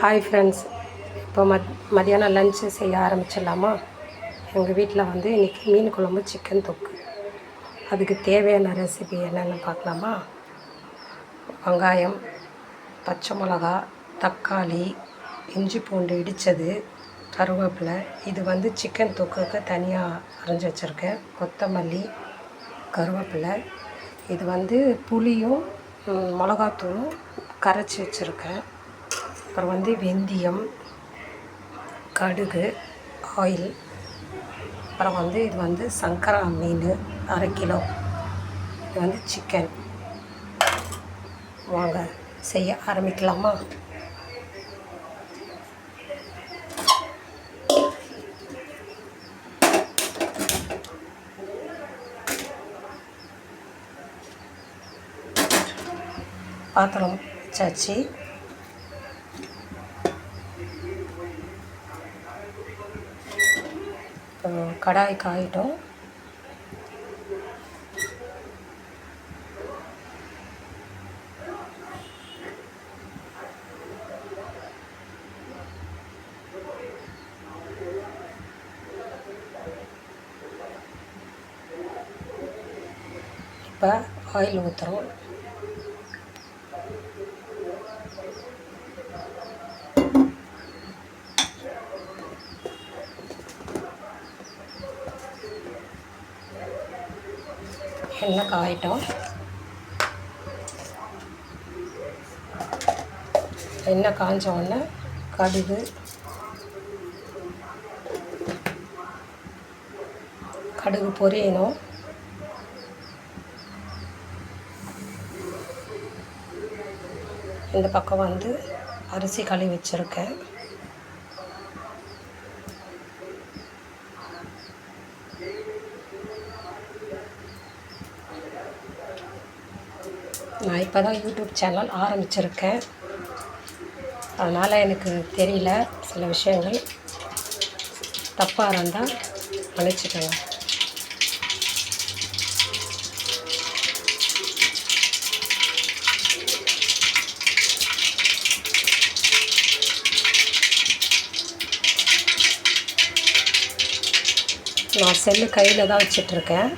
Hi friends, இப்போ மதியானம் lunch செய்ய ஆரம்பிச்சிடலாமா? எங்கள் வீட்டில் வந்து இன்றைக்கி மீன் குழம்பு, சிக்கன் தொக்கு. அதுக்கு தேவையான ரெசிபி என்னென்னு பார்க்கலாமா? வெங்காயம், பச்சை மிளகா, தக்காளி, இஞ்சி பூண்டு இடித்தது, கருவேப்பிலை. இது வந்து சிக்கன் தொக்குக்கு தனியாக அரைஞ்சி வச்சுருக்கேன். கொத்தமல்லி, கருவேப்பிலை. இது வந்து புளியும் மிளகாத்தூளும் கரைச்சி வச்சுருக்கேன். அப்புறம் வந்து வெந்தயம், கடுகு, ஆயில். அப்புறம் வந்து இது வந்து சங்கரா மீன் 1/2 கிலோ. இது வந்து சிக்கன். வாங்க செய்ய ஆரம்பிக்கலாமா? பாத்திரம் வச்சாச்சு. கடாய் காயிட்டும். இப்போ ஆயில் ஊற்றுறோம். எண்ணெய் காயிட்டோம். எண்ணெய் காய்ஞ்ச உடனே கடுகு, கடுகு பொரியணும். இந்த பக்கம் வந்து அரிசி கழுவி வச்சுருக்கேன். நான் இப்போ தான் யூடியூப் சேனல் ஆரம்பிச்சிருக்கேன். அதனால் எனக்கு தெரியல, சில விஷயங்கள் தப்பாக இருந்தால் மன்னிச்சுக்கோங்க. நான் செல்லு கையில் தான் வச்சிட்ருக்கேன்.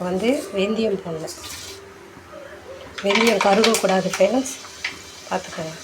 வந்து வெந்தயம் போடணும். வெந்தயம் கருகக்கூடாது ஃப்ரெண்ட்ஸ், பார்த்துக்கோங்க.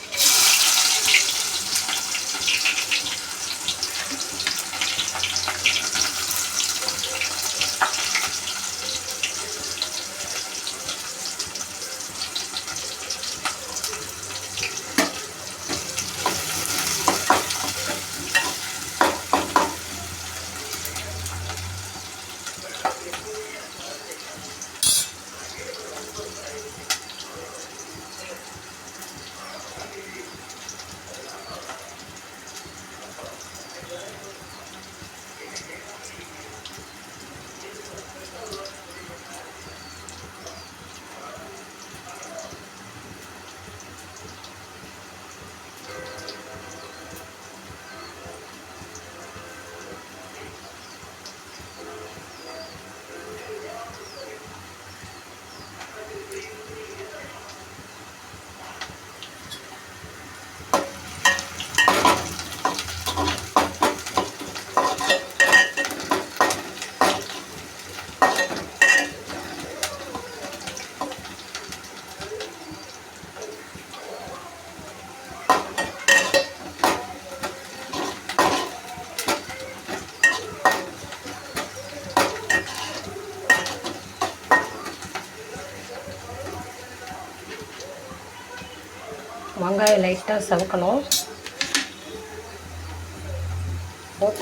வெங்காயம் லைட்டாக சவக்கணும்.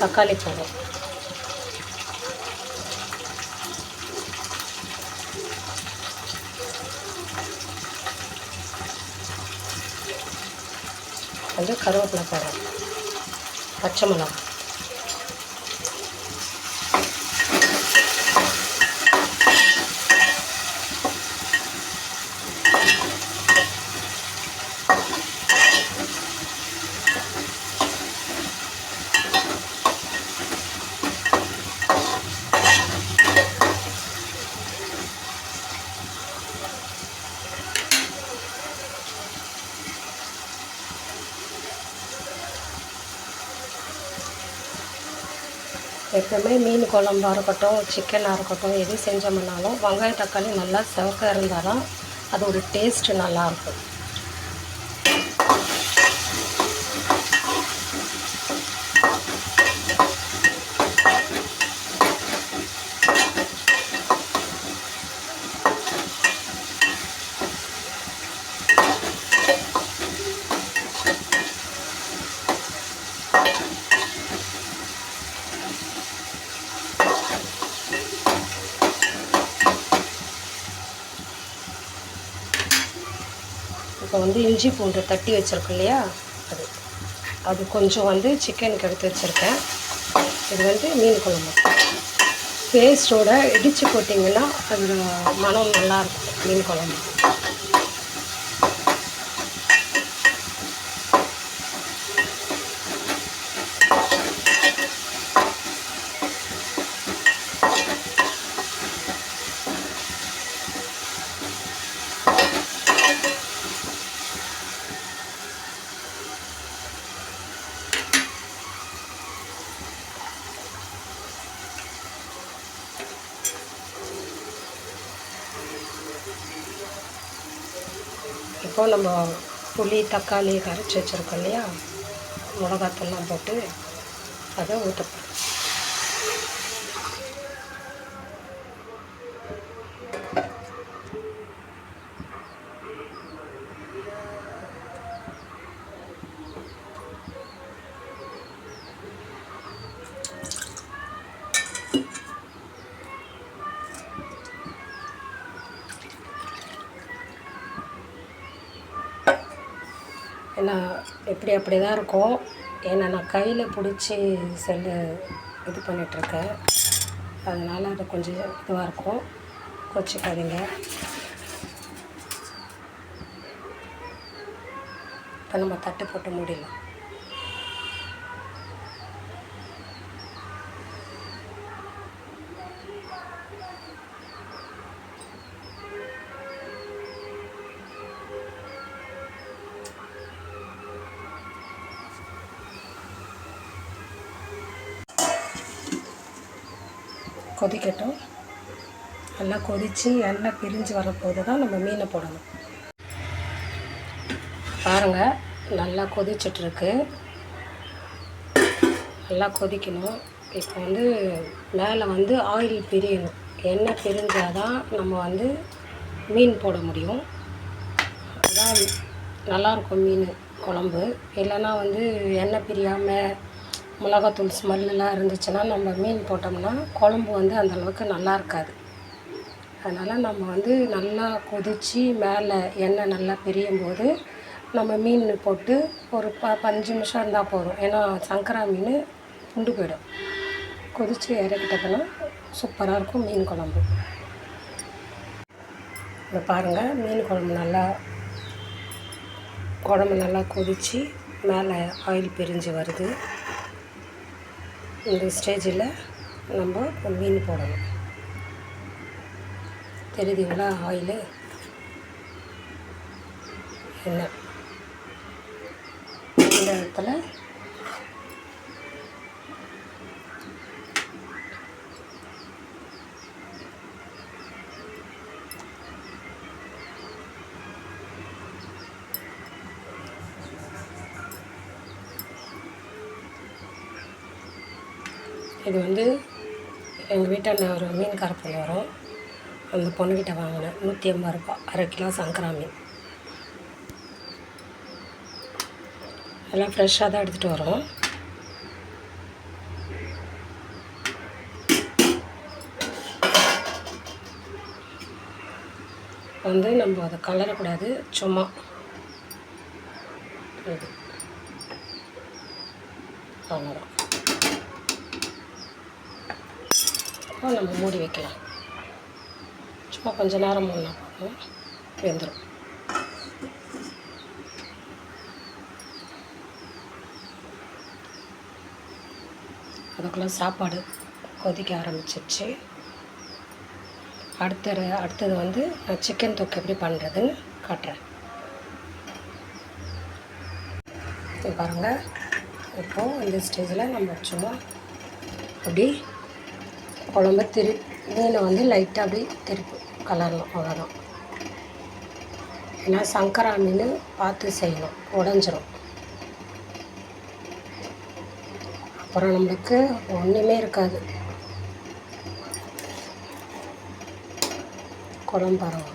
தக்காளி போடும். கொஞ்சம் கருவேப்பிலை போடும். பச்சை மிளகா, எப்போவுமே மீன் குழம்பாக இருக்கட்டும், சிக்கனாக இருக்கட்டும், எது செஞ்சோம்னாலும் வெங்காயம் தக்காளி நல்லா செவக்க இருந்தால் தான் அதோட டேஸ்ட்டு நல்லாயிருக்கும். இப்போ வந்து இஞ்சி பூண்டு தட்டி வச்சுருக்கோம் இல்லையா, அது கொஞ்சம் வந்து சிக்கனுக்கு எடுத்து வச்சுருக்கேன். இது வந்து மீன் குழம்பு பேஸ்ட்டோட இடித்து போட்டிங்கன்னா அதோட மனம் நல்லாயிருக்கும் மீன் குழம்பு. இப்போ நம்ம புளி தக்காளி கரைச்சி வச்சுருக்கோம் இல்லையா, மிளகாத்தூள்லாம் போட்டு அதை ஊற்றப்போம். ஏன்னா அப்படி தான் இருக்கும். ஏன்னா நான் கையில் பிடிச்சி இது பண்ணிகிட்ருக்கேன், அதனால் அது கொஞ்சம் இதுவாக இருக்கும், கொச்சிக்காதீங்க. இப்போ நம்ம தட்டு போட்டு மூடிடலாம். கொதிக்கட்டும். நல்லா கொதித்து எண்ணெய் பிரிஞ்சு வரப்போது தான் நம்ம மீனை போடணும். பாருங்கள், நல்லா கொதிச்சிட்ருக்கு. நல்லா கொதிக்கணும். இப்போ வந்து மேலே வந்து ஆயில் பிரியணும். எண்ணெய் பிரிஞ்சால் தான் நம்ம வந்து மீன் போட முடியும். அதான் நல்லாயிருக்கும் மீன் குழம்பு. இல்லைன்னா வந்து எண்ணெய் பிரியாமல் மிளகாத்தூள் ஸ்மெல்லாம் இருந்துச்சுன்னா நம்ம மீன் போட்டோம்னா குழம்பு வந்து அந்தளவுக்கு நல்லா இருக்காது. அதனால் நம்ம வந்து நல்லா கொதித்து மேலே எண்ணெய் நல்லா பிரியும் போது நம்ம மீன் போட்டு ஒரு 5 நிமிஷம் இருந்தால் போதும். ஏன்னா சங்கரா மீன் துண்டு போயிடும். கொதித்து இறக்கிட்டோம்னா சூப்பராக இருக்கும் மீன் குழம்பு. இப்போ பாருங்கள், மீன் குழம்பு நல்லா கொதித்து மேலே ஆயில் பிரிஞ்சு வருது. இந்த ஸ்டேஜில் நம்ம மீன் போடணும். தெரியுதுங்களா? ஆயிலு எண்ணெய் இந்த இடத்துல இது வந்து எங்கள் வீட்டாண்ட ஒரு மீன்கார பொண்ணு வரும், அந்த பொண்ணுக்கிட்ட வாங்கினேன். 150 ரூபா 1/2 கிலோ சங்கரா மீன். எல்லாம் ஃப்ரெஷ்ஷாக தான் எடுத்துகிட்டு வரோம். வந்து நம்ம அதை கலரக்கூடாது, சும்மா இது அவ்வளோதான். அப்போ நம்ம மூடி வைக்கலாம். சும்மா கொஞ்சம் நேரம் மூடினா போதும், வெந்துடும். அதுக்குள்ளே சாப்பாடு கொதிக்க ஆரம்பிச்சிடுச்சு. அடுத்தது வந்து நான் சிக்கன் தொக்கு எப்படி பண்ணுறதுன்னு காட்டுறேன். பாருங்கள், இப்போது இந்த ஸ்டேஜில் நம்ம சும்மா அப்படி குழம்ப மீனை வந்து லைட்டாக அப்படி திருப்பி கலரணும், அவ்வளோதான். ஏன்னா சங்கரா மீன் பார்த்து செய்யணும், உடஞ்சிரும். அப்புறம் நம்மளுக்கு ஒன்றுமே இருக்காது, குழம்பு வரும்.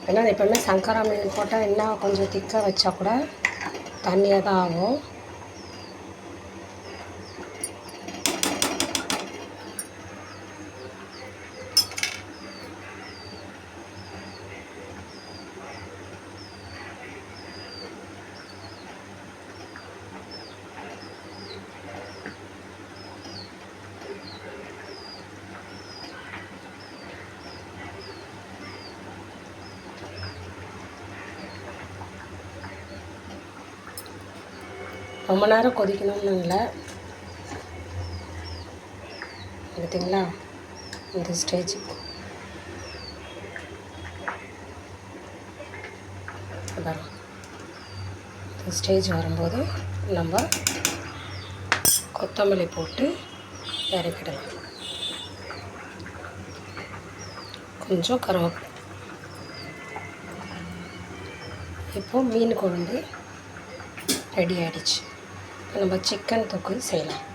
ஏன்னா எப்போவுமே சங்கரா மீன் போட்டால் என்ன கொஞ்சம் திக்காக வச்சா கூட தண்ணியாக தான் ஆகும். ரொம்ப நேரம் கொதிக்கணும்னு இல்லை, பார்த்தீங்களா இந்த ஸ்டேஜ். அதான் இந்த ஸ்டேஜ் வரும்போது நம்ம கொத்தமல்லி போட்டு இறக்கிடலாம். கொஞ்சம் கருவேப்பிலை. இப்போது மீன் குழம்பு ரெடி ஆகிடுச்சு. இப்போ நம்ம சிக்கன் தொக்கு செய்யலாம்.